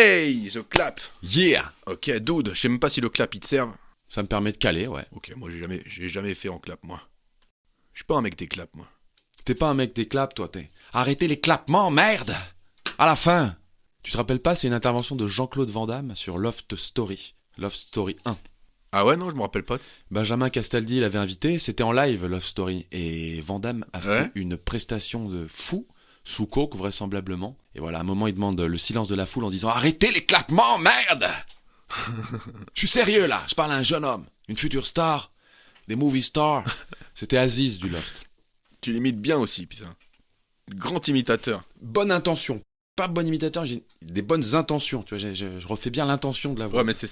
Hey, the clap. Yeah. Ok, dude, je sais même pas si le clap il te serve. Ça me permet de caler, ouais. Ok, moi j'ai jamais fait en clap, moi. Je suis pas un mec des claps, moi. T'es pas un mec des claps, toi, t'es. Arrêtez les clapements, merde. À la fin. Tu te rappelles pas, c'est une intervention de Jean-Claude Van Damme sur Loft Story. Loft Story 1. Ah ouais, non, je me rappelle pas. Benjamin Castaldi l'avait invité, c'était en live Love Story, et Van Damme a Ouais. fait une prestation de fou, sous coke vraisemblablement, et voilà, à un moment il demande le silence de la foule en disant « Arrêtez les clapements, merde !» Je suis sérieux là, je parle à un jeune homme, une future star, des movie stars. C'était Aziz du Loft. Tu l'imites bien aussi, putain. Grand imitateur. Bonne intention, pas bon imitateur, j'ai des bonnes intentions, tu vois, je refais bien l'intention de la voix. Ouais, mais c'est...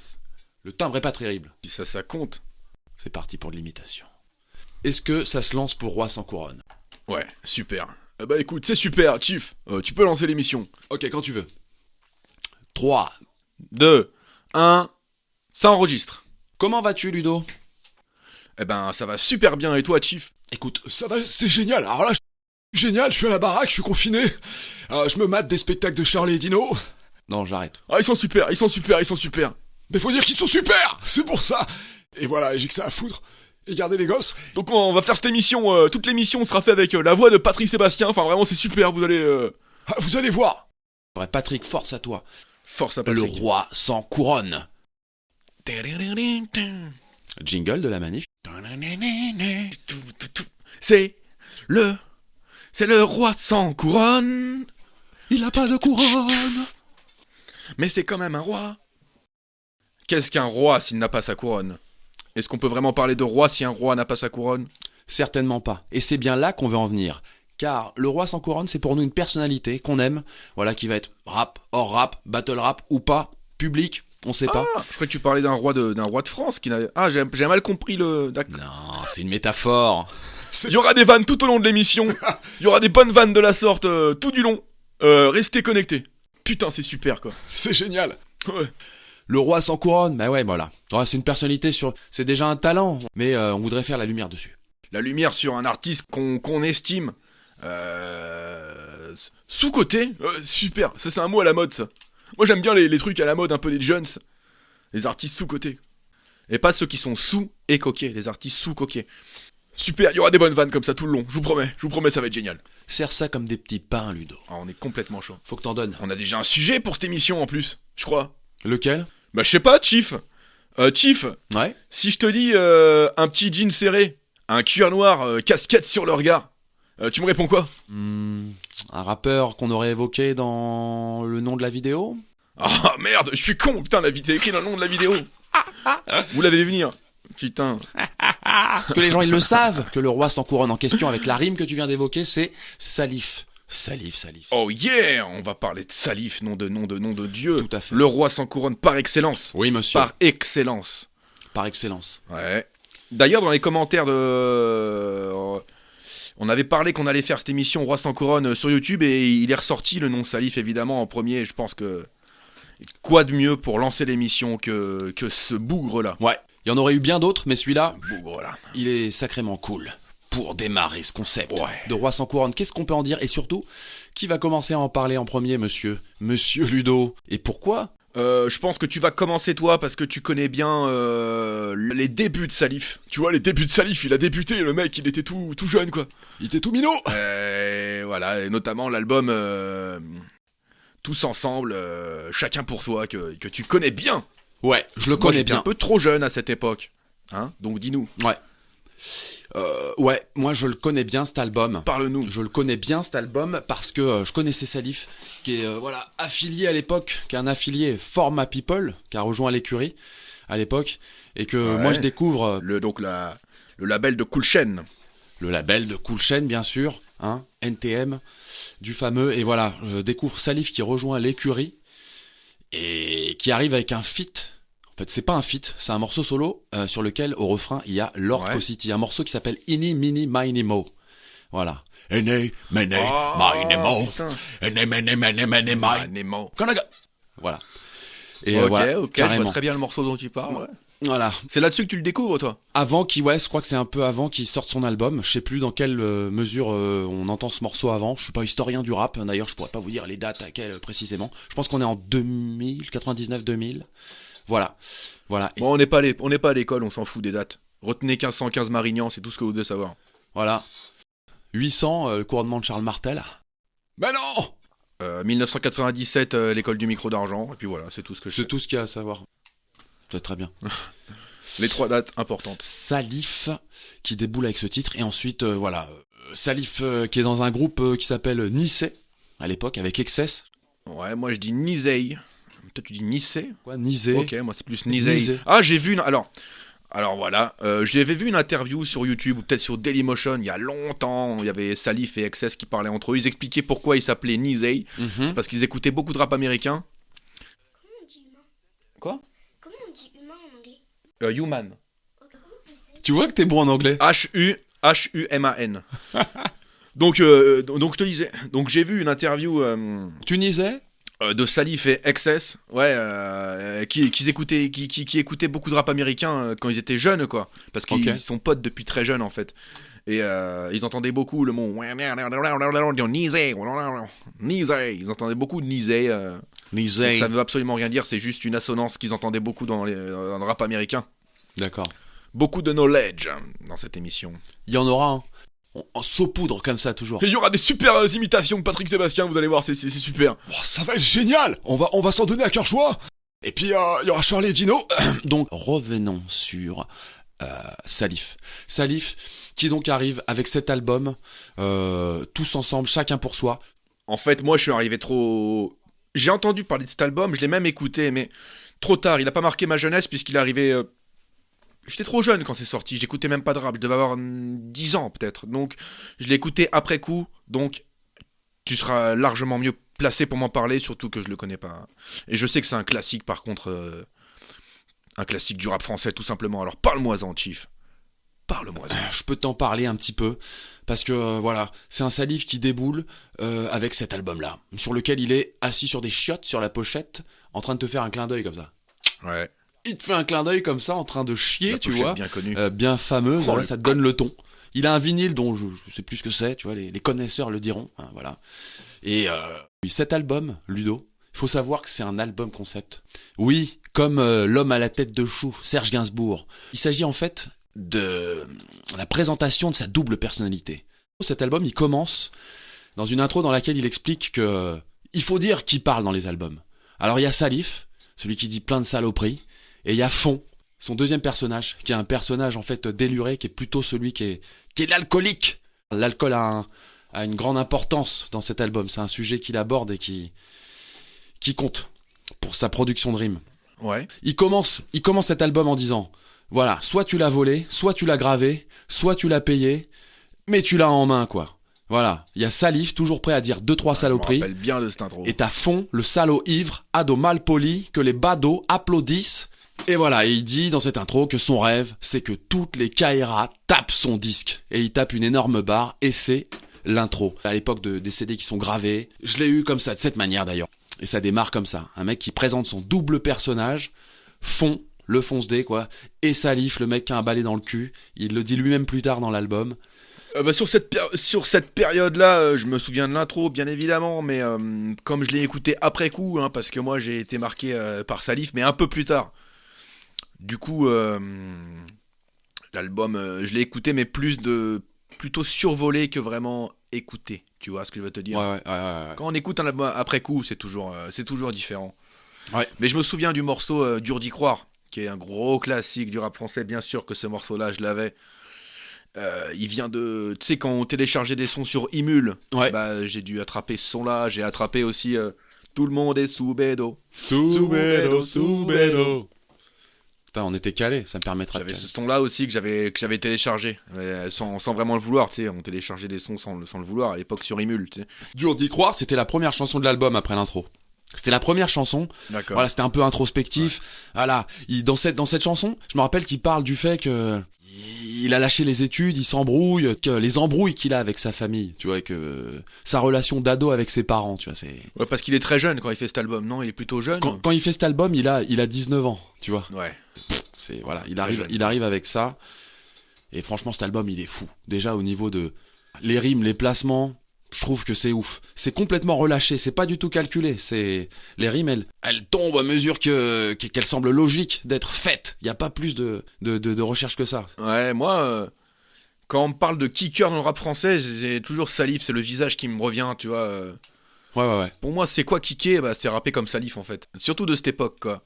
Le timbre est pas terrible. Si ça compte. C'est parti pour de l'imitation. Est-ce que ça se lance pour Roi sans couronne? Ouais, super. Bah écoute, c'est super, Chief. Tu peux lancer l'émission. Ok, quand tu veux. 3. 2, 1, ça enregistre. Comment vas-tu, Ludo? Eh ben, ça va super bien, et toi, Chief? Écoute, ça va, c'est génial. Alors là, génial, je suis à la baraque, je suis confiné. Je me mate des spectacles de Charlie et Dino. Non, j'arrête. Ah, ils sont super, ils sont super, ils sont super. Mais faut dire qu'ils sont super, c'est pour ça. Et voilà, j'ai que ça à foutre. Et garder les gosses. Donc on va faire cette émission, toute l'émission sera faite avec la voix de Patrick Sébastien, enfin vraiment c'est super, vous allez... Ah, vous allez voir. Ouais, Patrick, force à toi. Force à Le Patrick. roi sans couronne. Jingle de la manif. C'est le roi sans couronne, Il a pas de couronne. mais c'est quand même un roi. Qu'est-ce qu'un roi s'il n'a pas sa couronne? Est-ce qu'on peut vraiment parler de roi si un roi n'a pas sa couronne? Certainement pas. Et c'est bien là qu'on veut en venir. Car le roi sans couronne, c'est pour nous une personnalité qu'on aime. Voilà, qui va être rap, hors rap, battle rap ou pas, public, on sait pas. Ah, je croyais que tu parlais d'un roi de France qui n'a... Ah, j'ai mal compris le... D'accord. Non, c'est une métaphore. Il y aura des vannes tout au long de l'émission. Il y aura des bonnes vannes de la sorte tout du long. Restez connectés. Putain, c'est super, quoi. C'est génial. Ouais. Le roi sans couronne, bah ouais, voilà. Ouais, c'est une personnalité sur... C'est déjà un talent, mais on voudrait faire la lumière dessus. La lumière sur un artiste qu'on estime sous-coté, super, ça c'est un mot à la mode ça. Moi j'aime bien les trucs à la mode un peu des Jones, les artistes sous-cotés. Et pas ceux qui sont sous et coquets, les artistes sous-coquets. Super, il y aura des bonnes vannes comme ça tout le long, je vous promets ça va être génial. Serre ça comme des petits pains, Ludo. Ah, on est complètement chaud. Faut que t'en donnes. On a déjà un sujet pour cette émission en plus, je crois. Lequel? Bah je sais pas, Chief. Chief, Ouais. si je te dis un petit jean serré, un cuir noir, casquette sur le regard, tu me réponds quoi? Un rappeur qu'on aurait évoqué dans le nom de la vidéo? Ah merde, je suis con, putain, la vidéo écrit dans le nom de la vidéo. Vous l'avez vu venir. Putain. Que les gens ils le savent, que le roi sans couronne en question avec la rime que tu viens d'évoquer, c'est Salif. Salif. Oh yeah, on va parler de Salif, nom de Dieu. Tout à fait. Le roi sans couronne par excellence. Oui, monsieur. Par excellence. Par excellence. Ouais. D'ailleurs, dans les commentaires de... on avait parlé qu'on allait faire cette émission Roi sans couronne sur YouTube et il est ressorti le nom Salif évidemment en premier. Je pense que... Quoi de mieux pour lancer l'émission que ce bougre-là? Ouais. Il y en aurait eu bien d'autres, mais celui-là, Ce bougre-là. il est sacrément cool. Pour démarrer ce concept Ouais. de roi sans couronne, qu'est-ce qu'on peut en dire? Et surtout, qui va commencer à en parler en premier, monsieur? Monsieur Ludo. Et pourquoi? Je pense que tu vas commencer toi parce que tu connais bien les débuts de Salif. Tu vois, les débuts de Salif, il a débuté, le mec, il était tout jeune quoi. Il était tout minot. Voilà, et notamment l'album Tous ensemble, chacun pour soi, que tu connais bien. Ouais, je le Moi, connais j'étais bien. un peu trop jeune à cette époque. Hein? Donc dis-nous, Ouais. Ouais, moi je le connais bien cet album. parle-nous. Je le connais bien cet album parce que je connaissais Salif, qui est affilié à l'époque, qui est un affilié Format People, qui a rejoint l'écurie à l'époque, et que Ouais. moi je découvre Le label de Cool Chain. le label de Cool Chain bien sûr, hein, NTM, du fameux, et voilà, je découvre Salif qui rejoint l'écurie et qui arrive avec un feat. En fait, c'est pas un feat, c'est un morceau solo sur lequel, au refrain, il y a Lord Ouais. City, un morceau qui s'appelle Inni Mini Mini Mo. Voilà. Ene, mene, Oh, mine mo. putain. Ene, mene, mene, mene, Ah, mine. Nemo. Konaga. Voilà. Et Ok, voilà, ok, je carrément. vois très bien le morceau dont tu parles. Ouais. Voilà. C'est là-dessus que tu le découvres, toi? Avant qu'il, ouais, je crois que c'est un peu avant qu'il sorte son album. Je sais plus dans quelle mesure on entend ce morceau avant. Je suis pas historien du rap. D'ailleurs, je pourrais pas vous dire les dates à quelles précisément. Je pense qu'on est en 2000, 99, 2000. Voilà. Voilà. Bon, on n'est pas à l'école, on s'en fout des dates. Retenez 1515 Marignan, c'est tout ce que vous devez savoir. Voilà. 800, le couronnement de Charles Martel. Mais non! 1997, l'école du micro d'argent, et puis voilà, c'est tout ce que je sais. C'est tout ce qu'il y a à savoir. C'est très bien. Les 3 dates importantes. Salif qui déboule avec ce titre et ensuite voilà Salif qui est dans un groupe qui s'appelle Nice à l'époque avec Excess. Ouais, moi je dis Nizey. Toi tu dis Nice. Quoi, Nice. Ok, moi c'est plus Nizey. Nice. Ah, j'ai vu alors voilà, j'avais vu une interview sur YouTube ou peut-être sur Dailymotion il y a longtemps. Il y avait Salif et Excess qui parlaient entre eux. Ils expliquaient pourquoi ils s'appelaient Nizey. C'est parce qu'ils écoutaient beaucoup de rap américain. Comment on dit humain? Quoi? Comment on dit humain en anglais? Human. Ok, comment ça se dit? Tu vois que t'es bon en anglais. H-U-M-A-N. Donc je te disais, donc j'ai vu une interview Tunisais. de Salif et Excess, ouais, qui écoutaient beaucoup de rap américain quand ils étaient jeunes, quoi. Parce qu'ils Ok. sont potes depuis très jeunes, en fait. Et ils entendaient beaucoup le mot Nizey. Ils entendaient beaucoup de Nizey. Donc Nice. ça ne veut absolument rien dire, c'est juste une assonance qu'ils entendaient beaucoup dans le rap américain. D'accord. Beaucoup de knowledge dans cette émission. Il y en aura un. On saupoudre comme ça toujours. Et il y aura des super imitations de Patrick Sébastien, vous allez voir, c'est super. Oh, ça va être génial! On va s'en donner à cœur joie! Et puis, il y aura Charlie et Dino. Donc revenons sur Salif. Salif qui donc arrive avec cet album tous ensemble, chacun pour soi. En fait, moi, je suis arrivé trop... J'ai entendu parler de cet album, je l'ai même écouté, mais trop tard. Il a pas marqué ma jeunesse puisqu'il est arrivé... J'étais trop jeune quand c'est sorti, j'écoutais même pas de rap, je devais avoir 10 ans peut-être. Donc, je l'ai écouté après coup, donc tu seras largement mieux placé pour m'en parler, surtout que je le connais pas. Et je sais que c'est un classique, par contre, un classique du rap français, tout simplement. Alors, parle-moi-en, Chief. Parle-moi-en. Je peux t'en parler un petit peu parce que voilà, c'est un Salif qui déboule avec cet album-là, sur lequel il est assis sur des chiottes sur la pochette, en train de te faire un clin d'œil comme ça. Ouais. Il te fait un clin d'œil comme ça, en train de chier, La tu pochette vois, bien connue. bien fameuse. Oh, Voilà, le ça te donne le ton. Il a un vinyle dont je sais plus ce que c'est, tu vois, les connaisseurs le diront, hein, voilà. Et cet album, Ludo, il faut savoir que c'est un album concept. Oui, comme l'homme à la tête de chou, Serge Gainsbourg. Il s'agit en fait de la présentation de sa double personnalité. Cet album, il commence dans une intro dans laquelle il explique que il faut dire qui parle dans les albums. Alors il y a Salif, celui qui dit plein de saloperies, et il y a Fond, son deuxième personnage, qui est un personnage en fait déluré, qui est plutôt celui qui est l'alcoolique. L'alcool a une grande importance dans cet album. C'est un sujet qu'il aborde et qui compte pour sa production de rimes. Ouais. Il commence cet album en disant, voilà, soit tu l'as volé, soit tu l'as gravé, soit tu l'as payé, mais tu l'as en main, quoi. Voilà, il y a Salif, toujours prêt à dire 2-3 Je me saloperies, rappelle bien de cette intro. et t'as Fond, le salaud ivre, ado mal poli, que les badauds applaudissent. Et voilà, et il dit dans cette intro que son rêve, c'est que toutes les Kaira tapent son disque. Et il tape une énorme barre, et c'est l'intro. À l'époque des CD qui sont gravés, je l'ai eu comme ça, de cette manière d'ailleurs. Et ça démarre comme ça. Un mec qui présente son double personnage, Fond, le fonce-dé quoi, et Salif, le mec qui a un balai dans le cul. Il le dit lui-même plus tard dans l'album. Sur cette période-là, je me souviens de l'intro, bien évidemment, mais comme je l'ai écouté après coup, hein, parce que moi j'ai été marqué par Salif, mais un peu plus tard. Du coup, l'album, je l'ai écouté, mais plutôt survolé que vraiment écouté. Tu vois ce que je veux te dire? Ouais. Quand on écoute un album après coup, c'est toujours différent. Ouais. Mais je me souviens du morceau Dur d'y croire, qui est un gros classique du rap français. Bien sûr que ce morceau-là, je l'avais. Il vient de... Tu sais, quand on téléchargeait des sons sur Imul, Ouais. bah, j'ai dû attraper ce son-là. J'ai attrapé aussi Tout le monde est sous bédo. Putain, on était calés, ça me permettra de J'avais caler. ce son-là aussi que j'avais téléchargé. Sans vraiment le vouloir, tu sais. On téléchargeait des sons sans le vouloir à l'époque sur Imul, tu sais. Dur d'y croire, c'était la première chanson de l'album après l'intro. C'était la première chanson. D'accord. Voilà, c'était un peu introspectif. Voilà, dans cette chanson, je me rappelle qu'il parle du fait que il a lâché les études, il s'embrouille, que les embrouilles qu'il a avec sa famille, tu vois, que sa relation d'ado avec ses parents, tu vois, c'est Ouais, parce qu'il est très jeune quand il fait cet album, non? Il est plutôt jeune? quand il fait cet album, il a 19 ans, tu vois. Ouais. C'est voilà, Très jeune. il arrive avec ça. Et franchement, cet album, il est fou. Déjà au niveau de les rimes, les placements, je trouve que c'est ouf. C'est complètement relâché, c'est pas du tout calculé. C'est les rimes, elles tombent à mesure qu'elles semblent logiques d'être faites. Il y a pas plus de recherche que ça. Ouais, moi, quand on me parle de kicker dans le rap français, j'ai toujours Salif, c'est le visage qui me revient, tu vois. Ouais. Pour moi, c'est quoi kicker? Bah, c'est rapper comme Salif, en fait. Surtout de cette époque, quoi.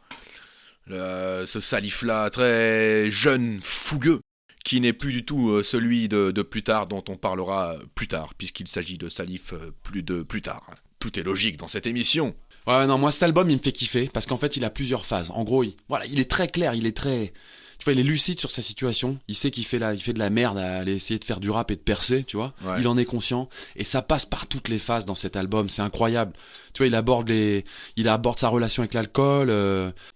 Ce Salif-là, très jeune, fougueux, qui n'est plus du tout celui de plus tard, dont on parlera plus tard, puisqu'il s'agit de Salif plus tard. Tout est logique dans cette émission. Ouais, non, moi cet album il me fait kiffer parce qu'en fait il a plusieurs phases. En gros, il est très clair, il est lucide sur sa situation. Il sait il fait de la merde à aller essayer de faire du rap et de percer, tu vois. Ouais. Il en est conscient et ça passe par toutes les phases dans cet album. C'est incroyable. Tu vois, il aborde sa relation avec l'alcool.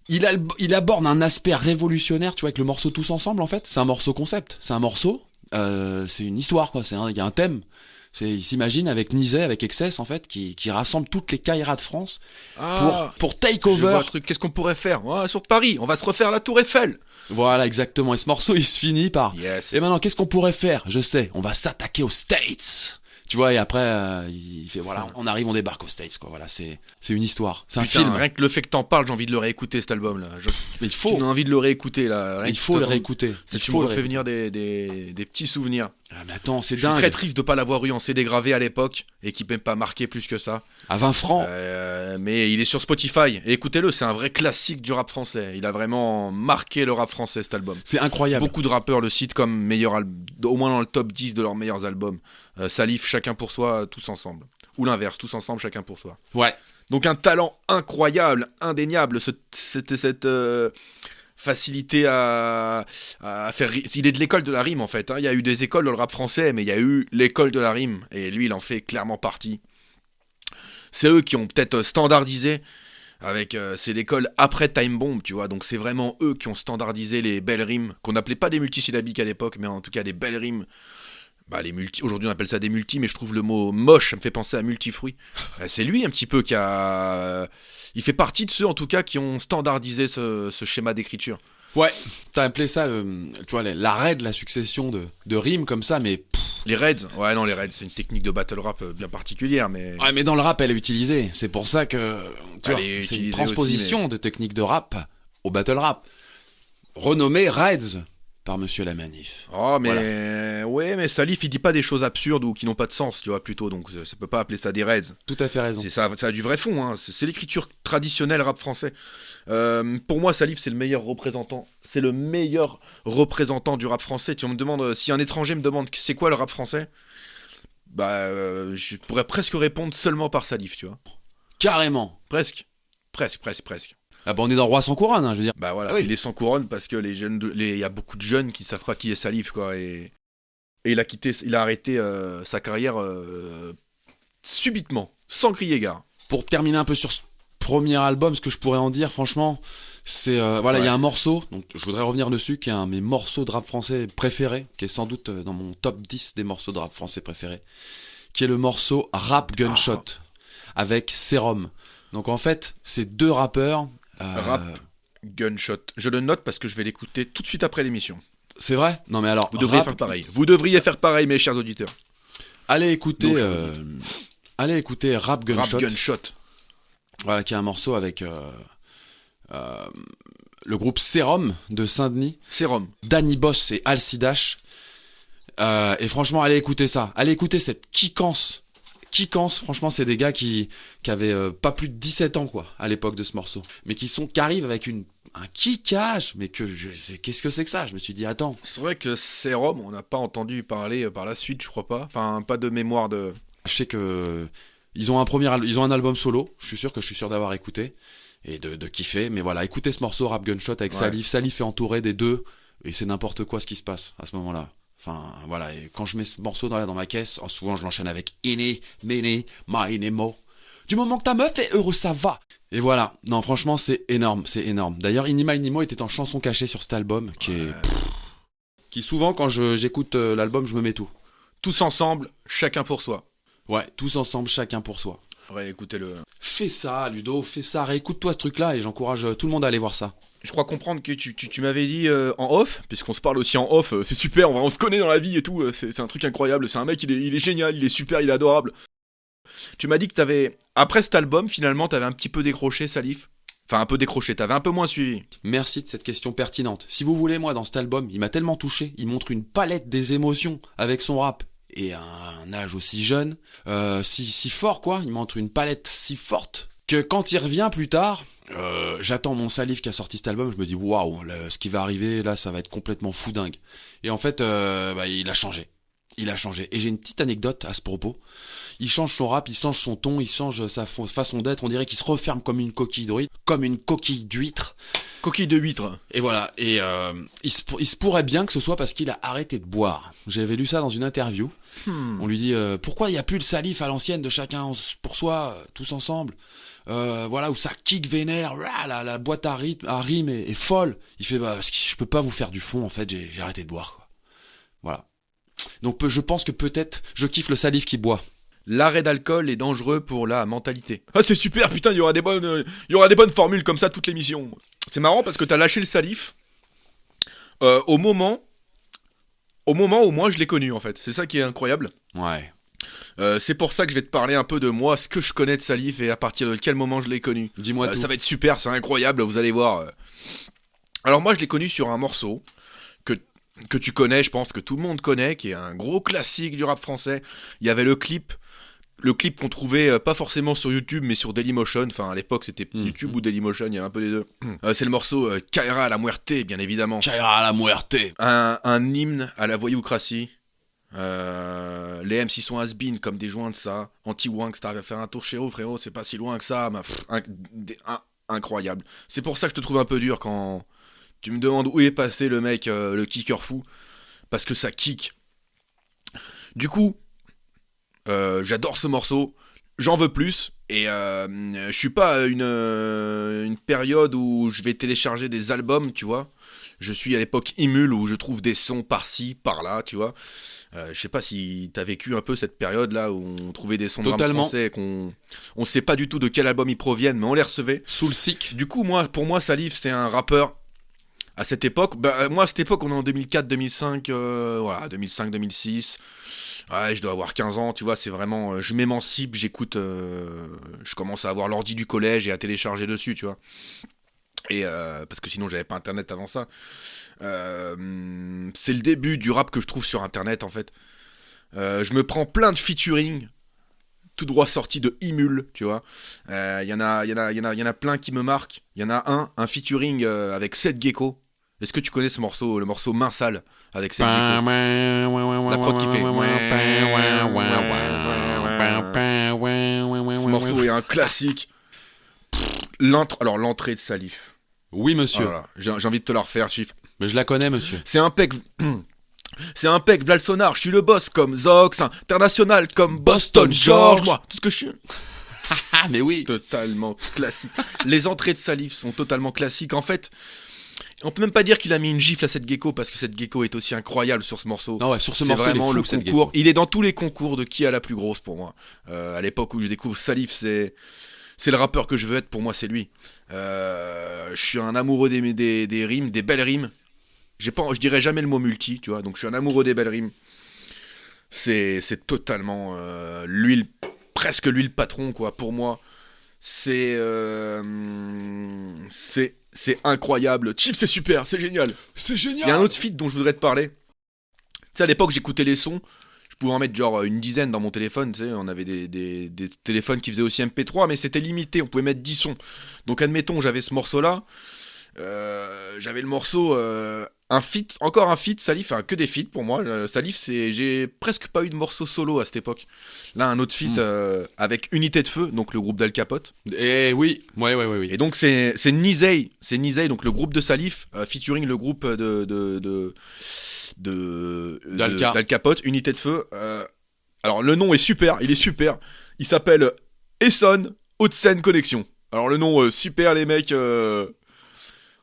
Il aborde un aspect révolutionnaire, tu vois, avec le morceau Tous Ensemble en fait. C'est un morceau concept, c'est un morceau. C'est une histoire quoi. Il y a un thème. Il s'imagine avec Nizet, avec Excess en fait, qui rassemble toutes les Kairas de France pour take Je vois over. un truc, qu'est-ce qu'on pourrait faire? Ouais, sur Paris, on va se refaire la Tour Eiffel. Voilà, exactement. Et ce morceau, il se finit par. Yes. Et maintenant, qu'est-ce qu'on pourrait faire? Je sais, on va s'attaquer aux States. Tu vois, et après, il fait voilà, on arrive, on débarque aux States, quoi. Voilà, c'est une histoire, c'est un Putain, film. rien que le fait que t'en parles, j'ai envie de le réécouter cet album-là. Mais il J'ai faut, envie de le réécouter là. Rien il que faut le ça, réécouter. Ça Il tu faut me le refait réécouter. venir des petits souvenirs. Ah, mais attends, c'est Je suis dingue. très triste de pas l'avoir eu en CD gravé à l'époque et qui peut pas marqué plus que ça. À 20 francs. Mais il est sur Spotify. Et écoutez-le, c'est un vrai classique du rap français. Il a vraiment marqué le rap français cet album. C'est incroyable. Beaucoup de rappeurs le citent comme au moins dans le top 10 de leurs meilleurs albums. Salif, chacun pour soi, tous ensemble. Ou l'inverse, tous ensemble, chacun pour soi. Ouais. Donc un talent incroyable, indéniable, cette facilité à faire... Il est de l'école de la rime en fait, hein. Il y a eu des écoles dans le rap français, mais il y a eu l'école de la rime, et lui il en fait clairement partie. C'est eux qui ont peut-être standardisé, c'est l'école après Time Bomb, tu vois, donc c'est vraiment eux qui ont standardisé les belles rimes, qu'on n'appelait pas des multisyllabiques à l'époque, mais en tout cas les belles rimes. Bah, aujourd'hui on appelle ça des multis, mais je trouve le mot moche, ça me fait penser à multifruit. C'est lui un petit peu il fait partie de ceux en tout cas qui ont standardisé ce schéma d'écriture. Ouais. T'as appelé ça, tu vois, l'arrêt de la succession de rimes comme ça, mais. Les raids, ouais non les raids c'est une technique de battle rap bien particulière, mais... Ouais, mais dans le rap, elle est utilisée. C'est pour ça que. Tu vois, Elle est c'est une utilisée transposition aussi, de technique de rap au battle rap. Renommé Raids par Monsieur la Manif. Oh mais Voilà. ouais, mais Salif il dit pas des choses absurdes ou qui n'ont pas de sens, tu vois, plutôt, donc ça peut pas appeler ça des raids. Tout à fait raison. Ça a du vrai fond, hein. C'est l'écriture traditionnelle rap français. Pour moi, Salif, c'est le meilleur représentant. C'est le meilleur représentant du rap français. Tu me demandes, si un étranger me demande c'est quoi le rap français, bah, je pourrais presque répondre seulement par Salif, tu vois. Carrément. Presque. Ah bah on est dans Roi sans couronne, hein, je veux dire. Bah voilà, Ah oui. il est sans couronne parce que il y a beaucoup de jeunes qui savent pas qui est Salif, quoi. Et il a arrêté sa carrière subitement, sans crier gare. Pour terminer un peu sur ce premier album, ce que je pourrais en dire, franchement, c'est voilà, il y a un morceau, donc je voudrais revenir dessus, qui est un de mes morceaux de rap français préférés, qui est sans doute dans mon top 10 des morceaux de rap français préférés, qui est le morceau Rap Gunshot avec Serum. Donc en fait, c'est deux rappeurs. Rap Gunshot. Je le note parce que je vais l'écouter tout de suite après l'émission. C'est vrai? Non mais alors, Vous devriez faire pareil. Vous devriez faire pareil, mes chers auditeurs. allez écouter, Donc, allez écouter Rap Gunshot. Rap Gunshot. Voilà, qui est un morceau avec le groupe Serum de Saint-Denis, Sérum. Danny Boss et Alcidash. Et franchement, allez écouter ça. Allez écouter cette kickance. Franchement, c'est des gars qui avaient pas plus de 17 ans, quoi, à l'époque de ce morceau. Mais qui arrivent avec un kickage. Mais qu'est-ce que c'est que ça? Je me suis dit, attends. C'est vrai que Sérum, on n'a pas entendu parler par la suite, je crois pas. Enfin, pas de mémoire de... Je sais que ils ont un album solo. Je suis sûr d'avoir écouté et de kiffer. Mais voilà, écoutez ce morceau Rap Gunshot avec Ouais. Salif. Salif est entouré des deux et c'est n'importe quoi ce qui se passe à ce moment-là. Enfin, voilà, et quand je mets ce morceau dans ma caisse, souvent je l'enchaîne avec Ini, Mini, Mine, Mo. Du moment que ta meuf est heureux, ça va. Et voilà, non, franchement, c'est énorme. D'ailleurs, Ini, Mine, Mo était en chanson cachée sur cet album, qui souvent, quand j'écoute l'album, je me mets tout. Tous ensemble, chacun pour soi. Ouais, tous ensemble, chacun pour soi. Ouais, écoutez-le. Fais ça, Ludo, fais ça, réécoute-toi ce truc-là, et j'encourage tout le monde à aller voir ça. je crois comprendre que tu m'avais dit en off, puisqu'on se parle aussi en off, c'est super, on se connaît dans la vie et tout, c'est un truc incroyable, c'est un mec, il est génial, il est super, il est adorable. Tu m'as dit que après cet album, finalement, t'avais un petit peu décroché, Salif. Enfin, un peu décroché, t'avais un peu moins suivi. Merci de cette question pertinente. Si vous voulez, moi, dans cet album, il m'a tellement touché, il montre une palette des émotions avec son rap. Et à un âge aussi jeune, si fort quoi, il montre une palette si forte que quand il revient plus tard, j'attends mon Salif qui a sorti cet album, je me dis waouh, ce qui va arriver là, ça va être complètement fou dingue. Et en fait, il a changé. Il a changé. Et j'ai une petite anecdote à ce propos. Il change son rap, il change son ton, il change sa façon d'être. On dirait qu'il se referme comme une coquille d'huître. Coquille de huître. Et voilà. Et il se pourrait bien que ce soit parce qu'il a arrêté de boire. J'avais lu ça dans une interview. On lui dit pourquoi il y a plus le Salif à l'ancienne de chacun pour soi, tous ensemble. Voilà, où ça kick vénère, la boîte à rime est folle. Il fait parce que je peux pas vous faire du fond en fait, j'ai arrêté de boire quoi. Voilà. Donc je pense que peut-être je kiffe le Salif qui boit. L'arrêt d'alcool est dangereux pour la mentalité. Ah c'est super, putain, il y aura des bonnes formules comme ça toute l'émission. C'est marrant parce que t'as lâché le Salif au moment où moi je l'ai connu en fait. C'est ça qui est incroyable. Ouais. C'est pour ça que je vais te parler un peu de moi, ce que je connais de Salif et à partir de quel moment je l'ai connu. Dis-moi tout. Ça va être super, c'est incroyable, vous allez voir. Alors moi je l'ai connu sur un morceau que tu connais, je pense que tout le monde connaît, qui est un gros classique du rap français. Il y avait le clip qu'on trouvait pas forcément sur YouTube mais sur Dailymotion, enfin à l'époque c'était YouTube ou Dailymotion, il y avait un peu les deux. C'est le morceau Caïra à la muerte, bien évidemment. Caïra à la muerte. Un hymne à la voyoucratie. Les MC sont has-been comme des joints de ça. Anti-Wanks, t'arrives à faire un tour chez eux, frérot, c'est pas si loin que ça. Incroyable. C'est pour ça que je te trouve un peu dur quand tu me demandes où est passé le mec, le kicker fou. Parce que ça kick. Du coup, j'adore ce morceau. J'en veux plus. Et je suis pas à une période où je vais télécharger des albums, tu vois. Je suis à l'époque Imul où je trouve des sons par-ci, par-là, tu vois. Je sais pas si t'as vécu un peu cette période là où on trouvait des sons de rap français et on sait pas du tout de quel album ils proviennent, mais on les recevait. Sous le sick. Du coup, pour moi, Salif, c'est un rappeur. À cette époque, moi à cette époque, on est en 2004-2005, voilà, 2005-2006. Ouais, je dois avoir 15 ans, tu vois, c'est vraiment... je m'émancipe, j'écoute... je commence à avoir l'ordi du collège et à télécharger dessus, tu vois. Et parce que sinon, j'avais pas Internet avant ça. C'est le début du rap que je trouve sur Internet, en fait. Je me prends plein de featuring, tout droit sorti de Imul, tu vois. Y en a plein qui me marquent. Il y en a un featuring avec Seth Gecko. Est-ce que tu connais ce morceau, le morceau Main Sale avec Seth Gecko? La prod qui fait. Ce morceau est un classique. L'entrée de Salif. Oui, monsieur. Voilà. J'ai envie de te la refaire, Chief. Mais je la connais, monsieur. C'est un pec. C'est un pec, v'là le sonar, je suis le boss comme Zox, international comme Boston George. Moi, tout ce que je suis. Ah, mais oui. Totalement classique. Les entrées de Salif sont totalement classiques. En fait, on peut même pas dire qu'il a mis une gifle à cette gecko parce que cette gecko est aussi incroyable sur ce morceau. Non ouais, sur ce c'est morceau, vraiment il est fou, le concours. Il est dans tous les concours de qui a la plus grosse pour moi. À l'époque où je découvre Salif, c'est le rappeur que je veux être. Pour moi, c'est lui. Je suis un amoureux des rimes, des belles rimes. Je dirais jamais le mot multi, tu vois. Donc je suis un amoureux des belles rimes. C'est totalement presque lui le patron, quoi. Pour moi, c'est incroyable. Chief, c'est super, c'est génial. C'est génial. Il y a un autre feat dont je voudrais te parler. Tu sais, à l'époque, j'écoutais les sons. Je pouvais en mettre genre une dizaine dans mon téléphone. Tu sais, on avait des téléphones qui faisaient aussi MP3, mais c'était limité. On pouvait mettre 10 sons. Donc, admettons, j'avais ce morceau-là. J'avais le morceau encore un feat. Salif, que des feats pour moi. Salif, j'ai presque pas eu de morceau solo à cette époque. Là, un autre feat avec Unité de Feu, donc le groupe d'Al Capote. Et oui, oui. Et donc c'est Nizey, donc le groupe de Salif featuring le groupe d'Al Capote, Unité de Feu. Alors le nom est super, il est super. Il s'appelle Essonne Haute-Seine Connexion. Alors le nom super les mecs.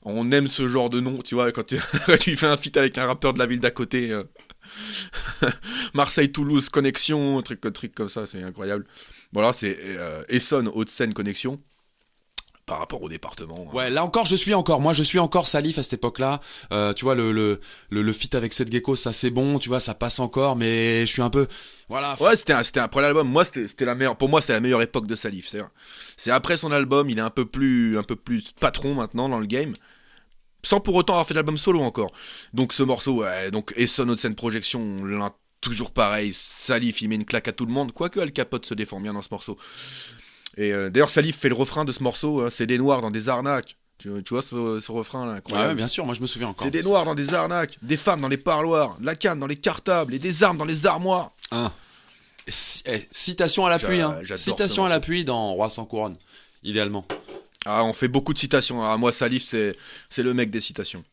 On aime ce genre de nom, tu vois, quand tu fais un feat avec un rappeur de la ville d'à côté. Marseille-Toulouse Connexion, truc comme ça, c'est incroyable. Voilà, c'est Essonne Haute-Seine Connexion. par rapport au département. Ouais, là encore, moi je suis encore Salif à cette époque-là. Tu vois, le feat avec Seth Gecko, ça c'est bon, tu vois, ça passe encore, mais je suis un peu, voilà. Ouais, c'était un premier album. Moi, c'était la meilleure. Pour moi, c'est la meilleure époque de Salif. C'est après son album, il est un peu plus patron maintenant dans le game, sans pour autant avoir fait l'album solo encore. Donc ce morceau, ouais, donc Esson Haute Scène Projection, toujours pareil. Salif, il met une claque à tout le monde. Quoique Al Capote se défend bien dans ce morceau. Et d'ailleurs, Salif fait le refrain de ce morceau, hein, c'est des noirs dans des arnaques. Tu vois ce refrain là, incroyable. Ouais, bien sûr, moi je me souviens encore. C'est des noirs dans des arnaques, des femmes dans les parloirs, de la canne dans les cartables et des armes dans les armoires. Citation à l'appui, hein. Citation à l'appui dans Roi sans couronne, idéalement. Ah, on fait beaucoup de citations. Ah, moi, Salif, c'est le mec des citations.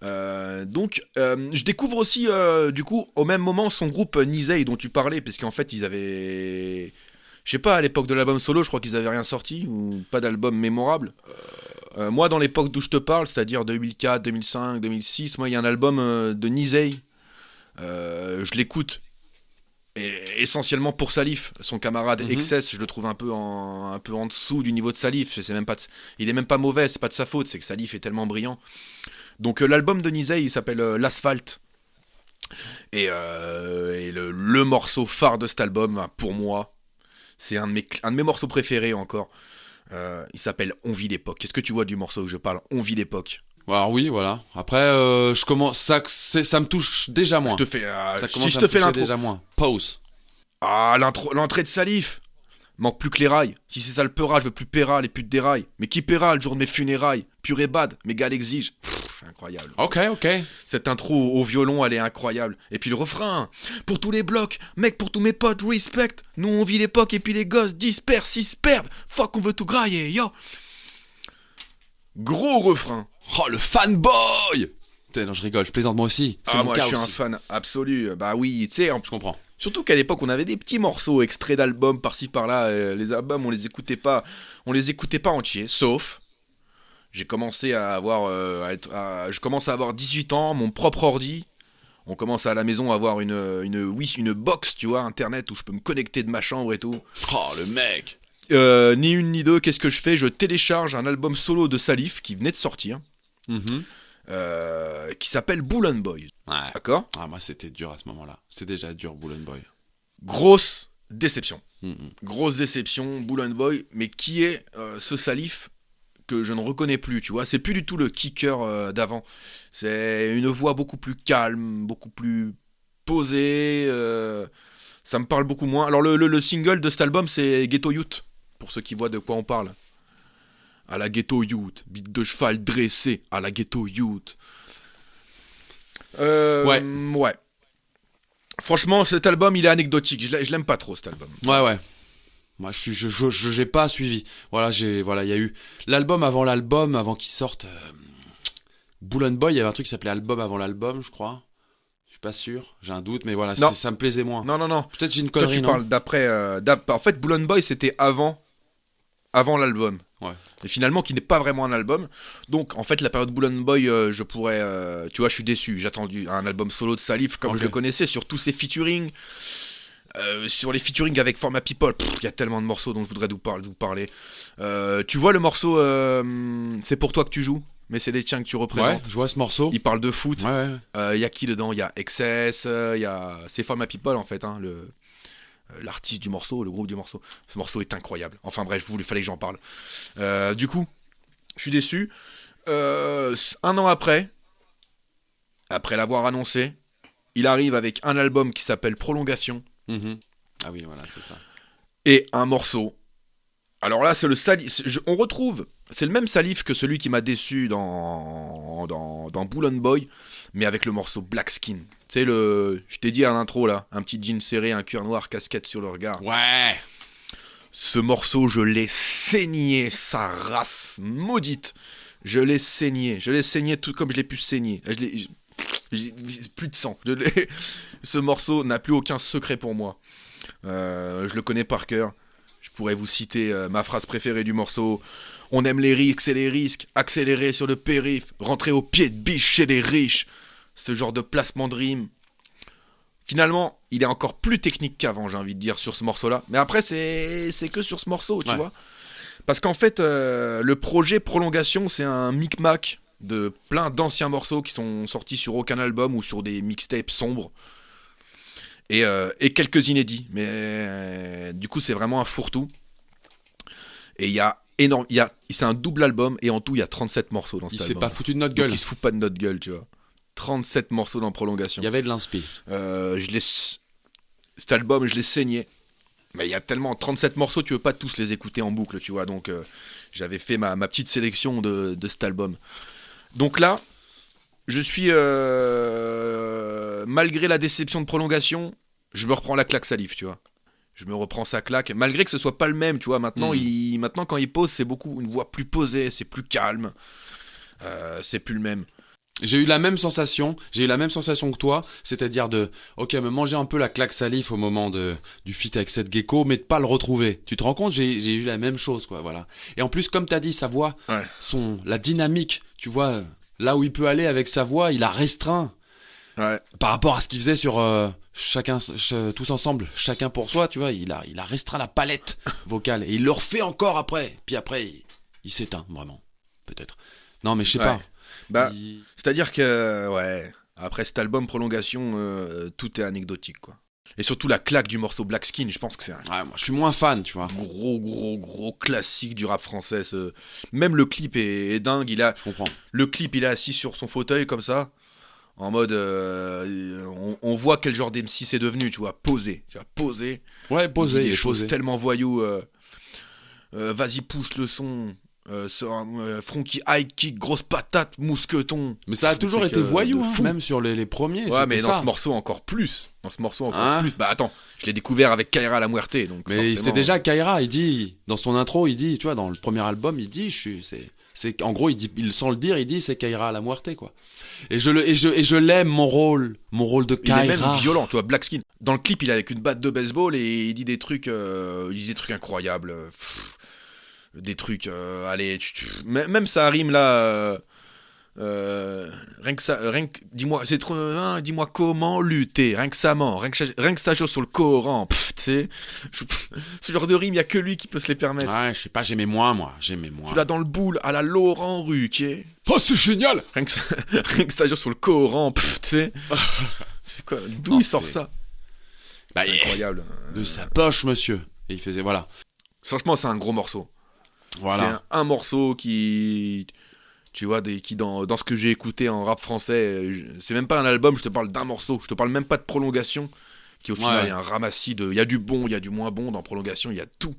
Donc, je découvre aussi, du coup, au même moment, son groupe Nizey dont tu parlais, parce qu'en fait, ils avaient... Je sais pas, à l'époque de l'album solo, je crois qu'ils avaient rien sorti, ou pas d'album mémorable. Moi, dans l'époque d'où je te parle, c'est-à-dire 2004, 2005, 2006, moi, il y a un album de Nizey. Je l'écoute. Et essentiellement pour Salif, son camarade Excess, je le trouve un peu en dessous du niveau de Salif. Il est même pas mauvais, c'est pas de sa faute, c'est que Salif est tellement brillant. Donc l'album de Nizey, il s'appelle L'Asphalte. Et le morceau phare de cet album, pour moi, c'est un de mes morceaux préférés encore. Il s'appelle On vit l'époque. Qu'est-ce que tu vois du morceau que je parle? On vit l'époque. Alors oui, voilà. Après, je commence, ça me touche déjà moins. Je te fais, ça si commence je à te me fais toucher l'intro. déjà moins. Pause. Ah, l'entrée de Salif. Manque plus que les rails. Si c'est ça le peura, je veux plus péral et plus de dérail. Mais qui paiera le jour de mes funérailles? Pur et bad, mes gars l'exigent. Incroyable. Ok. Cette intro au violon, elle est incroyable. Et puis le refrain. Pour tous les blocs, mec, pour tous mes potes, respect. Nous on vit l'époque et puis les gosses dispersent, ils se perdent. Fuck, on veut tout grailler, yo. Gros refrain. Oh, le fanboy! Non, je rigole, je plaisante moi aussi. C'est Ah, mon moi cas je suis aussi. un fan absolu. Bah oui, tu sais, Je comprends. surtout qu'à l'époque on avait des petits morceaux extraits d'albums par-ci par-là. Les albums on les écoutait pas entiers, sauf j'ai commencé à avoir je commence à avoir 18 ans, mon propre ordi. On commence à la maison à avoir une box, tu vois, internet où je peux me connecter de ma chambre et tout. Oh, le mec! Ni une ni deux, qu'est-ce que je fais? Je télécharge un album solo de Salif qui venait de sortir, qui s'appelle Bull and Boy. Ouais. D'accord? Ah, moi c'était dur à ce moment-là. C'était déjà dur, Bull and Boy. Grosse déception. Grosse déception, Bull and Boy. Mais qui est ce Salif que je ne reconnais plus, tu vois? C'est plus du tout le kicker d'avant. C'est une voix beaucoup plus calme, beaucoup plus posée. Ça me parle beaucoup moins. Alors le single de cet album, c'est Ghetto Youth, pour ceux qui voient de quoi on parle. À la Ghetto Youth, bite de cheval dressée, à la Ghetto Youth. Ouais. Franchement, cet album, il est anecdotique. Je l'aime pas trop, cet album. Ouais. Moi, j'ai pas suivi. Voilà, il y a eu l'album, avant qu'il sorte. Bull and Boy, il y avait un truc qui s'appelait album avant l'album, je crois. Je suis pas sûr, j'ai un doute, mais voilà, ça me plaisait moins. Non. Peut-être j'ai une Toi, connerie, tu parles d'après. En fait, Bull and Boy, c'était avant l'album. Ouais. Et finalement, qui n'est pas vraiment un album. Donc, en fait, la période Bull and Boy, je pourrais. Tu vois, je suis déçu. J'ai attendu un album solo de Salif, comme je le connaissais, sur tous ses featuring. Sur les featuring avec Format People, il y a tellement de morceaux dont je voudrais vous parler. Tu vois le morceau C'est pour toi que tu joues, mais c'est les tiens que tu représentes. Ouais, je vois ce morceau. Il parle de foot. Ouais. Y a qui dedans? Il y a Excess, c'est Format People en fait, hein, l'artiste du morceau, le groupe du morceau. Ce morceau est incroyable. Enfin bref, il fallait que j'en parle. Du coup, je suis déçu. Un an après l'avoir annoncé, il arrive avec un album qui s'appelle Prolongation. Ah oui, voilà, c'est ça. Et un morceau. Alors là, c'est le Salif. On retrouve. C'est le même Salif que celui qui m'a déçu dans Bull and Boy, mais avec le morceau Black Skin. Tu sais, je t'ai dit à l'intro là, un petit jean serré, un cuir noir, casquette sur le regard. Ouais. Ce morceau, je l'ai saigné, sa race maudite. Je l'ai saigné tout comme je l'ai pu saigner. J'ai plus de sang. Ce morceau n'a plus aucun secret pour moi. Je le connais par cœur. Je pourrais vous citer ma phrase préférée du morceau. On aime les risques et les risques. Accélérer sur le périph'. Rentrer au pied de biche chez les riches. Ce genre de placement de rime. Finalement, il est encore plus technique qu'avant, j'ai envie de dire, sur ce morceau-là. Mais après, c'est que sur ce morceau, tu vois. Parce qu'en fait, le projet Prolongation, c'est un micmac de plein d'anciens morceaux qui sont sortis sur aucun album ou sur des mixtapes sombres. Et quelques inédits. Mais du coup, c'est vraiment un fourre-tout. Et il y a énorme. C'est un double album et en tout, il y a 37 morceaux dans cet Il album. s'est pas foutu de notre gueule. Donc, il se fout pas de notre gueule, tu vois. 37 morceaux dans Prolongation. Il y avait de l'inspi. Cet album, je l'ai saigné. Mais il y a tellement 37 morceaux, tu veux pas tous les écouter en boucle, tu vois. Donc j'avais fait ma petite sélection de cet album. Donc là, je suis malgré la déception de Prolongation, je me reprends la claque Salif, tu vois. Je me reprends sa claque, malgré que ce soit pas le même, tu vois. Maintenant, maintenant quand il pose, c'est beaucoup une voix plus posée, c'est plus calme, c'est plus le même. J'ai eu la même sensation que toi, c'est-à-dire me manger un peu la claque Salif au moment du feat avec cette gecko, mais de pas le retrouver. Tu te rends compte, j'ai eu la même chose, quoi, voilà. Et en plus, comme t'as dit, sa voix, la dynamique, tu vois, là où il peut aller avec sa voix, il a restreint. Ouais. Par rapport à ce qu'il faisait sur tous ensemble, chacun pour soi, tu vois, il a restreint la palette vocale et il le refait encore après. Puis après, il s'éteint, vraiment, peut-être. Non, mais je sais pas. Bah, c'est-à-dire que, après cet album Prolongation, tout est anecdotique, quoi. Et surtout la claque du morceau Black Skin, je pense que c'est un moi, je suis moins fan, tu vois. gros classique du rap français. Même le clip est dingue. Je comprends. Le clip, il est assis sur son fauteuil comme ça, en mode, on voit quel genre d'MC c'est devenu, tu vois, posé. Ouais, posé. Il dit des choses tellement voyous. Vas-y, pousse le son. Frankie high kick, grosse patate, mousqueton. Mais ça a toujours été voyou, même sur les premiers. Ouais, mais dans ce morceau encore plus. Bah attends, je l'ai découvert avec Kaira La Muerte, donc. Mais c'est déjà Kaira, il dit dans son intro, il dit, tu vois, dans le premier album, il dit, en gros, sans le dire, il dit c'est Kaira La Muerte, quoi. Et je l'aime, mon rôle de Kaira. Il est même violent, tu vois, Black Skin. Dans le clip, il est avec une batte de baseball et il dit des trucs incroyables. Des trucs, allez, même ça rime là. Rien que dis-moi, c'est trop, dis-moi comment lutter, rien que ça ment, rien que ça joue sur le Coran, tu sais, ce genre de rime, y a que lui qui peut se les permettre. Ouais, je sais pas, j'aimais moins. Tu l'as dans le boule à la Laurent Ruquier. Oh, c'est génial. Rien que ça joue sur le Coran, tu sais. C'est quoi, d'où il sort ça? C'est incroyable. De sa poche, monsieur. Et il faisait, voilà. Franchement, c'est un gros morceau. Voilà. C'est un morceau qui, tu vois, qui dans ce que j'ai écouté en rap français, c'est même pas un album, je te parle d'un morceau, je te parle même pas de Prolongation, qui au final est un ramassis de, il y a du bon, il y a du moins bon, dans Prolongation, il y a tout.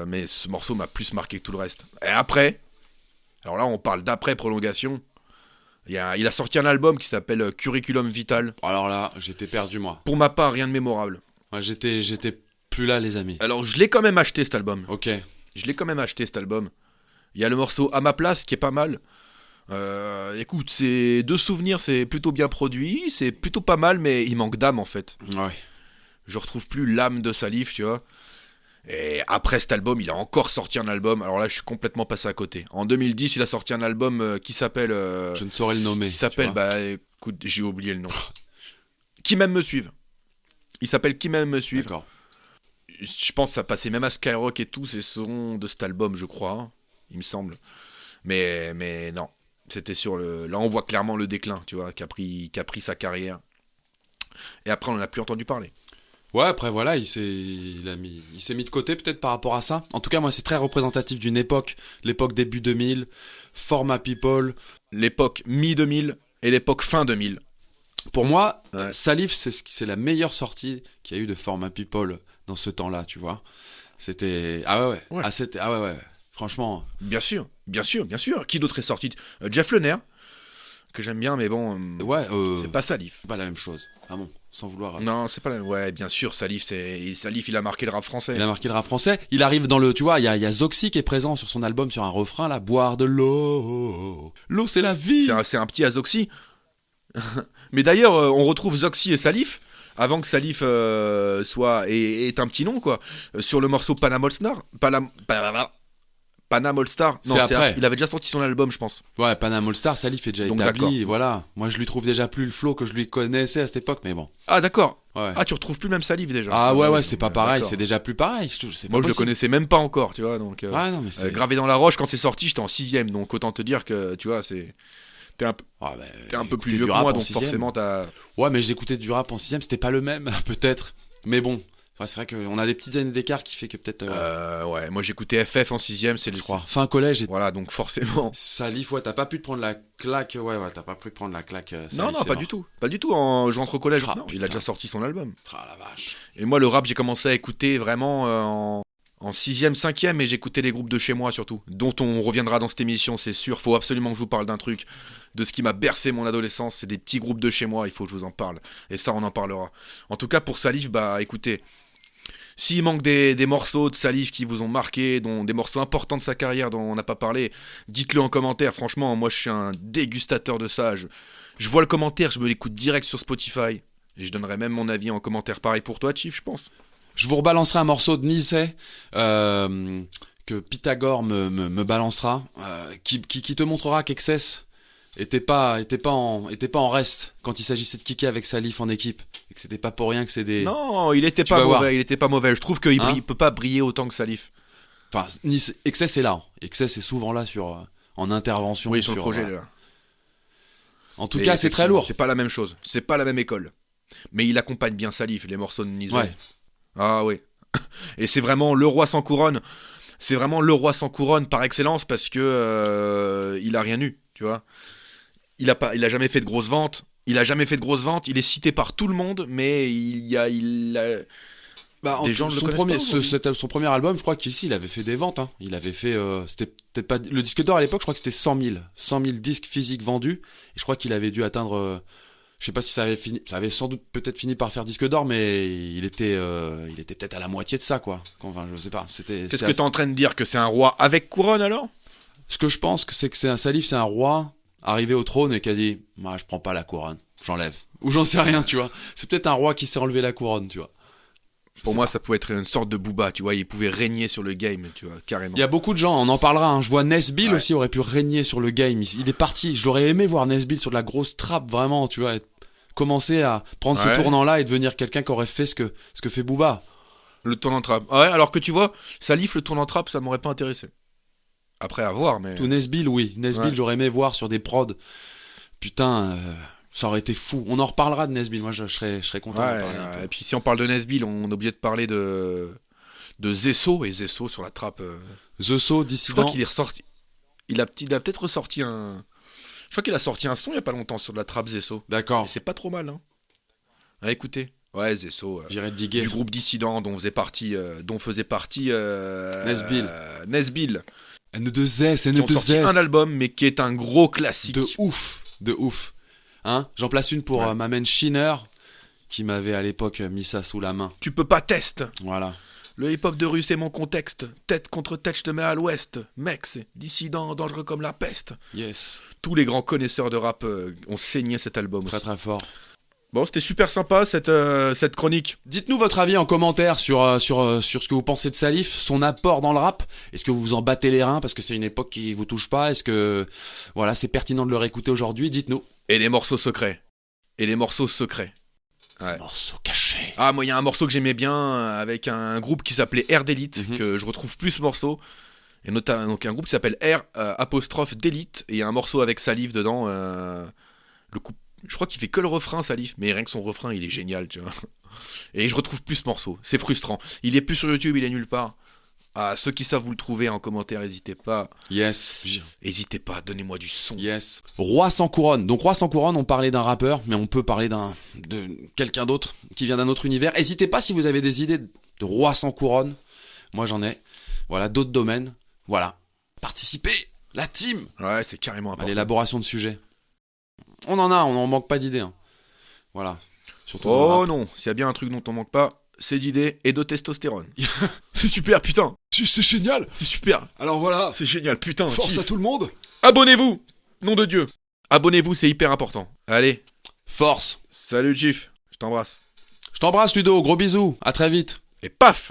Mais ce morceau m'a plus marqué que tout le reste. Et après, alors là on parle d'après Prolongation, il a sorti un album qui s'appelle Curriculum Vital. Alors là, j'étais perdu, moi. Pour ma part, rien de mémorable. Ouais, j'étais plus là, les amis. Alors je l'ai quand même acheté cet album. Ok. Je l'ai quand même acheté cet album. Il y a le morceau À ma place qui est pas mal. Écoute, c'est deux souvenirs, c'est plutôt bien produit, c'est plutôt pas mal, mais il manque d'âme en fait. Ouais. Je retrouve plus l'âme de Salif, tu vois. Et après cet album, il a encore sorti un album. Alors là, je suis complètement passé à côté. En 2010, il a sorti un album qui s'appelle. Je ne saurais le nommer. Qui s'appelle, écoute, j'ai oublié le nom. Qui m'aime me suivre. Il s'appelle Qui m'aime me suivre. D'accord. Je pense que ça passait même à Skyrock et tout, c'est son de cet album, je crois, il me semble. Mais non, c'était sur le. Là, on voit clairement le déclin, tu vois, qui a pris sa carrière. Et après, on n'en a plus entendu parler. Ouais, après voilà, il s'est mis de côté peut-être par rapport à ça. En tout cas, moi, c'est très représentatif d'une époque, l'époque début 2000, Format People, l'époque mi-2000 et l'époque fin 2000. Pour moi, Salif, c'est la meilleure sortie qu'il y a eu de Format People dans ce temps-là, tu vois. C'était ouais. Franchement. Bien sûr. Qui d'autre est sorti? Jeff Lener, que j'aime bien, mais bon. C'est pas Salif. C'est pas la même chose. Ah bon, sans vouloir. Non, c'est pas la même. Ouais, bien sûr, Salif, il a marqué le rap français. Il a marqué le rap français. Il arrive dans le, tu vois, il y a Zoxy qui est présent sur son album sur un refrain là, boire de l'eau. L'eau, c'est la vie. C'est un petit Zoxy. Mais d'ailleurs, on retrouve Zoxy et Salif avant que Salif ait un petit nom, quoi. Sur le morceau Panama Panam All Star. Non, C'est après. il avait déjà sorti son album, je pense. Ouais, Panam All Star, Salif est déjà Donc, établi. d'accord. Voilà. Moi, je lui trouve déjà plus le flow que je lui connaissais à cette époque, mais bon. Ah, d'accord. Ouais. Ah, tu retrouves plus le même Salif déjà. Ah ouais, c'est pas pareil, d'accord. c'est déjà plus pareil. C'est Moi, pas je le possible. connaissais même pas encore, tu vois. Donc, Ouais, non, mais c'est. Gravé dans la roche, quand c'est sorti, j'étais en 6ème. Donc, autant te dire que, tu vois, t'es un peu plus écouter vieux du que rap moi, en donc sixième. forcément, t'as. Ouais, mais j'écoutais du rap en 6ème, c'était pas le même, peut-être. Mais bon, enfin, c'est vrai qu'on a des petites années d'écart qui fait que peut-être. Ouais, moi j'écoutais FF en 6ème, c'est le. Je crois. Fin collège et. Voilà, donc forcément. Salif, ouais, t'as pas pu te prendre la claque. Ouais, t'as pas pu te prendre la claque. Non, Salif, non, c'est pas mort. du tout. Pas du tout. Je rentre au collège. Ah, non, il putain. a déjà sorti son album. Ah la vache. Et moi, le rap, j'ai commencé à écouter vraiment en 6ème, 5ème, et j'écoutais les groupes de chez moi surtout, dont on reviendra dans cette émission, c'est sûr. Faut absolument que je vous parle d'un truc, de ce qui m'a bercé mon adolescence. C'est des petits groupes de chez moi, il faut que je vous en parle. Et ça, on en parlera. En tout cas, pour Salif, bah écoutez, s'il manque des morceaux de Salif qui vous ont marqué, dont des morceaux importants de sa carrière dont on n'a pas parlé, dites-le en commentaire. Franchement, moi je suis un dégustateur de ça. Je vois le commentaire, je me l'écoute direct sur Spotify. Et je donnerai même mon avis en commentaire. Pareil pour toi, Chief, je pense. Je vous rebalancerai un morceau de Nisey que Pythagore me balancera, qui te montrera qu'Excess était pas en reste quand il s'agissait de kicker avec Salif en équipe et que c'était pas pour rien que c'est des. Non, il était Tu pas vas voir. mauvais. Il était pas mauvais. Je trouve qu'il Hein peut pas briller autant que Salif. Enfin, Excess est là. Excess est souvent là sur en intervention. Oui, sur le projet voilà. là. En tout Et cas, c'est très lourd. C'est pas la même chose. C'est pas la même école. Mais il accompagne bien Salif, les morceaux de Nizey. Ouais. Ah oui. Et c'est vraiment le roi sans couronne. C'est vraiment le roi sans couronne par excellence parce que il a rien eu, tu vois. Il a jamais fait de grosses ventes. Il est cité par tout le monde, mais il a Bah, des gens ne le son connaissent premier, pas aujourd'hui. c'était son premier album, je crois qu'ici il avait fait des ventes. Hein. Il avait fait, c'était peut-être pas le disque d'or à l'époque. Je crois que c'était 100 000 disques physiques vendus. Et je crois qu'il avait dû atteindre, je sais pas si ça avait sans doute peut-être fini par faire disque d'or, mais il était peut-être à la moitié de ça, quoi. Enfin, je sais pas. Qu'est-ce que t'es en train de dire, que c'est un roi avec couronne alors? Ce que je pense, c'est que c'est un Salif, c'est un roi arrivé au trône et qui a dit, moi, je prends pas la couronne, j'enlève. Ou j'en sais rien, tu vois. C'est peut-être un roi qui s'est enlevé la couronne, tu vois. Pour moi, ça pouvait être une sorte de Booba, tu vois. Il pouvait régner sur le game, tu vois, carrément. Il y a beaucoup de gens, on en parlera. Hein. Je vois Nesbill Ouais. aussi aurait pu régner sur le game. Il est parti. Je l'aurais aimé voir Nesbill sur de la grosse trappe, vraiment, tu vois. Commencer à prendre Ouais. ce tournant-là et devenir quelqu'un qui aurait fait ce que fait Booba. Le tournant trap. Ouais, alors que tu vois, Salif, le tournant trap, ça m'aurait pas intéressé. Après, à voir, mais. Tout Nesbill, oui. Nesbill, Ouais. j'aurais aimé voir sur des prods. Putain, ça aurait été fou. On en reparlera de Nesbill. Moi, je serais content d'en Ouais, parler un peu. et puis si on parle de Nesbill, on est obligé de parler de Zesso, et Zesso sur la trappe. The So, Je crois Dissident. qu'il est ressorti. Il a peut-être ressorti un. Je crois qu'il a sorti un son il y a pas longtemps sur de la trappe Zesso. D'accord. Et c'est pas trop mal, hein. À écouter. Ouais, Zesso. J'irais le diguer. Du groupe dissident dont faisait partie Nesbill. Nesbill. N2S, Qui ont sorti un N2S. album, mais qui est un gros classique. De ouf. De ouf. Hein? J'en place une pour Ouais. ma main Shiner, qui m'avait à l'époque mis ça sous la main. Tu peux pas test. Voilà. Le hip-hop de rue, c'est mon contexte. Tête contre tête, je te mets à l'ouest. Mec, c'est dissident, dangereux comme la peste. Yes. Tous les grands connaisseurs de rap ont saigné cet album Très aussi. très fort. Bon, c'était super sympa cette chronique. Dites-nous votre avis en commentaire sur ce que vous pensez de Salif, son apport dans le rap. Est-ce que vous vous en battez les reins parce que c'est une époque qui vous touche pas? Est-ce que voilà, c'est pertinent de le réécouter aujourd'hui? Dites-nous. Et les morceaux secrets. Ouais. Morceau caché. Ah, moi, il y a un morceau que j'aimais bien avec un groupe qui s'appelait Air d'Elite, Mhm. que je retrouve plus ce morceau. Et notamment donc, un groupe qui s'appelle Air apostrophe d'Elite. Et il y a un morceau avec Salif dedans. Le coup, je crois qu'il fait que le refrain, Salif. Mais rien que son refrain, il est génial, tu vois. Et je retrouve plus ce morceau. C'est frustrant. Il est plus sur YouTube, il est nulle part. Ah, ceux qui savent vous le trouver en commentaire, n'hésitez pas. Yes. N'hésitez pas, donnez-moi du son. Yes. Roi sans couronne. Donc Roi sans couronne, on parlait d'un rappeur, mais on peut parler de quelqu'un d'autre qui vient d'un autre univers. N'hésitez pas si vous avez des idées de Roi sans couronne. Moi j'en ai. Voilà, d'autres domaines. Voilà. Participez. La team. Ouais, c'est carrément À important. l'élaboration de sujets. On en manque pas d'idées. Hein. Voilà. Surtout dans le Oh rap. non, s'il y a bien un truc dont on manque pas, c'est d'idées et de testostérone. C'est super, putain. C'est génial. C'est super. Alors voilà, C'est génial, putain. force Chief. à tout le monde. Abonnez-vous. Nom de Dieu. Abonnez-vous, c'est hyper important. Allez, Force. salut Chief. Je t'embrasse. Je t'embrasse Ludo, gros bisous. À très vite. Et paf.